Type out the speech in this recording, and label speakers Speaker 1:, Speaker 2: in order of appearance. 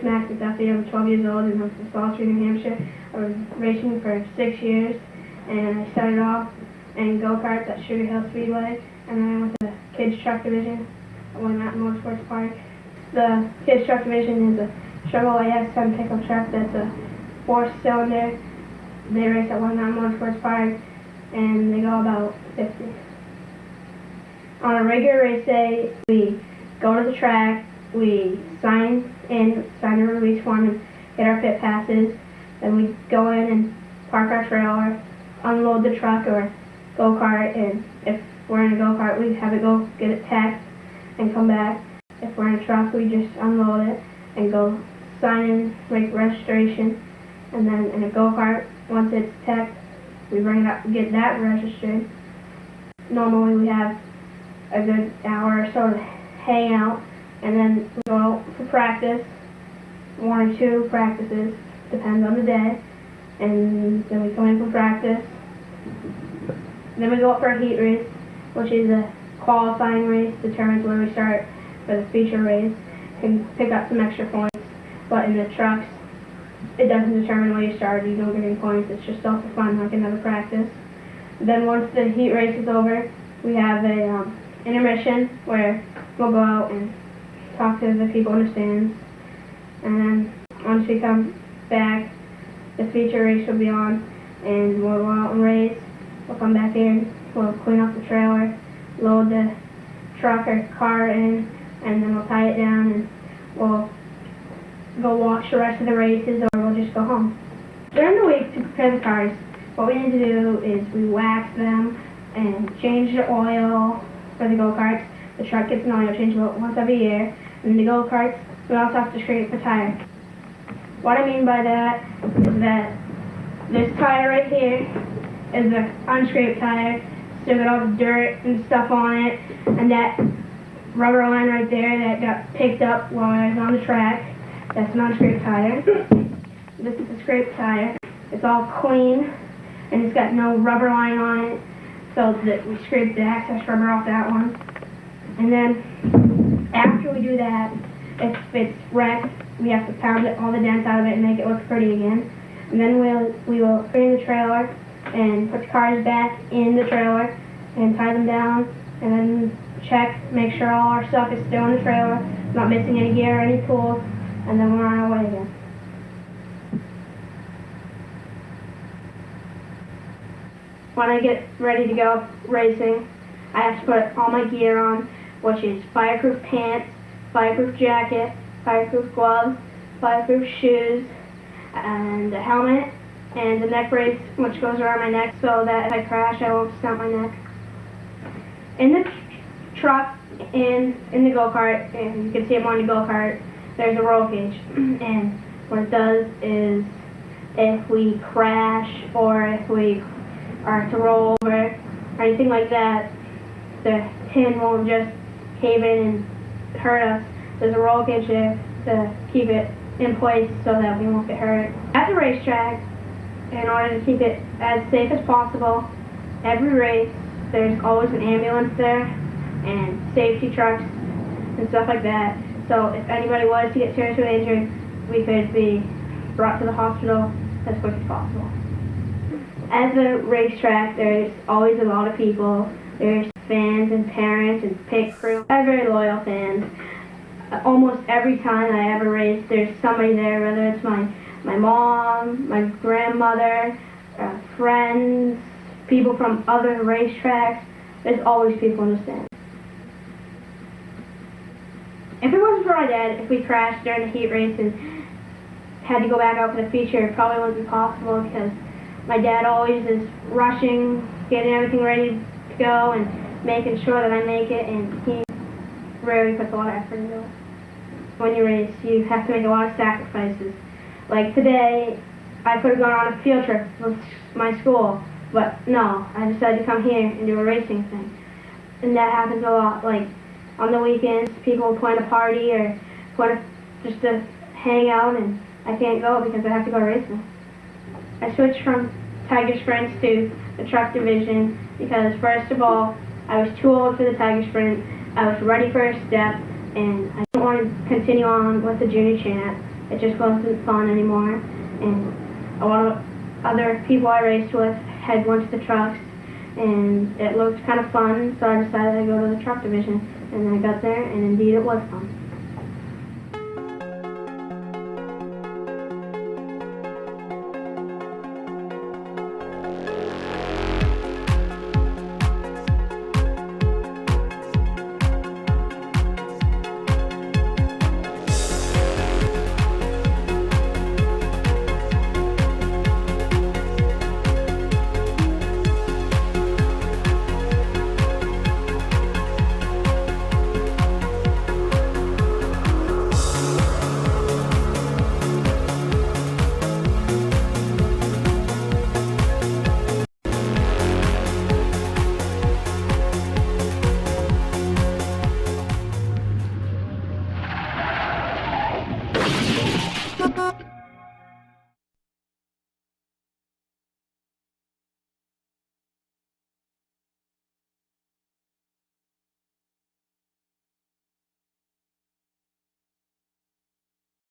Speaker 1: MacDuffie. I'm 12 years old and I'm from Salisbury, New Hampshire. I was racing for 6 years, and I started off in go-karts at Sugar Hill Speedway, and then I went to the kids truck division at One Mountain Motorsports Park. The kids truck division is a Struggle AS10 pickup truck that's a 4-cylinder. They race at One Mountain Motorsports Park, and they go about 50. On a regular race day, we go to the track, we sign a release form and get our pit passes. Then we go in and park our trailer, unload the truck or go-kart, and if we're in a go-kart, we have it go get it taxed and come back. If we're in a truck, we just unload it and go sign in, make registration, and then in a go-kart, once it's taxed, we bring it up and get that registered. Normally we have a good hour or so to hang out, and then we go out for practice, 1 or 2 practices, depends on the day, and then we come in from practice. Then we go up for a heat race, which is a qualifying race, determines where we start for the feature race, and pick up some extra points. But in the trucks, it doesn't determine where you start, you don't get any points, it's just all for fun, like another practice. Then once the heat race is over, we have a intermission where we'll go out and talk to the people in the stands. And then once we come back, the feature race will be on, and we'll go out and race. We'll come back in, we'll clean up the trailer, load the truck or car in, and then we'll tie it down, and we'll go watch the rest of the races, or we'll just go home. During the week, to prepare the cars, what we need to do is we wax them and change the oil for the go-karts. The truck gets an oil change about once every year, and the go-karts, we also have to scrape the tire. What I mean by that is that this tire right here is an unscraped tire, still got all the dirt and stuff on it, and that rubber line right there that got picked up while I was on the track, that's an unscraped tire. This is a scraped tire. It's all clean, and it's got no rubber line on it, so that we scraped the access rubber off that one. And then after we do that, if it's wrecked, we have to pound all the dents out of it and make it look pretty again. And then we will bring the trailer and put the cars back in the trailer and tie them down, and then check, make sure all our stuff is still in the trailer, not missing any gear or any tools, and then we're on our way again. When I get ready to go racing, I have to put all my gear on, which is fireproof pants, fireproof jacket, fireproof gloves, fireproof shoes, and a helmet, and a neck brace which goes around my neck so that if I crash I won't snap my neck. In the truck, in the go-kart, and you can see I'm on the go-kart, there's a roll cage, and what it does is if we crash or if we are to roll over or anything like that, the tin won't just cave in and hurt us. There's a roll cage there to keep it in place so that we won't get hurt. At the racetrack, in order to keep it as safe as possible, every race there's always an ambulance there and safety trucks and stuff like that. So if anybody was to get seriously injured, we could be brought to the hospital as quick as possible. At the racetrack, there's always a lot of people. There's fans and parents and pit crew. I have very loyal fans. Almost every time I ever race, there's somebody there, whether it's my mom, my grandmother, friends, people from other racetracks. There's always people in the stands. If it wasn't for my dad, if we crashed during the heat race and had to go back out for the feature, it probably wouldn't be possible because my dad always is rushing, getting everything ready to go and making sure that I make it, and he rarely puts a lot of effort into it. When you race, you have to make a lot of sacrifices. Like today, I could have gone on a field trip with my school, but no, I decided to come here and do a racing thing. And that happens a lot. Like on the weekends, people plan a party or plan just to hang out, and I can't go because I have to go racing. I switched from Tiger Sprints to the truck division because, first of all, I was too old for the Tiger Sprint. I was ready for a step, and I didn't want to continue on with the junior champ. it just wasn't fun anymore. And a lot of other people I raced with had went to the trucks, and it looked kind of fun, so I decided to go to the truck division. And I got there, and indeed it was fun.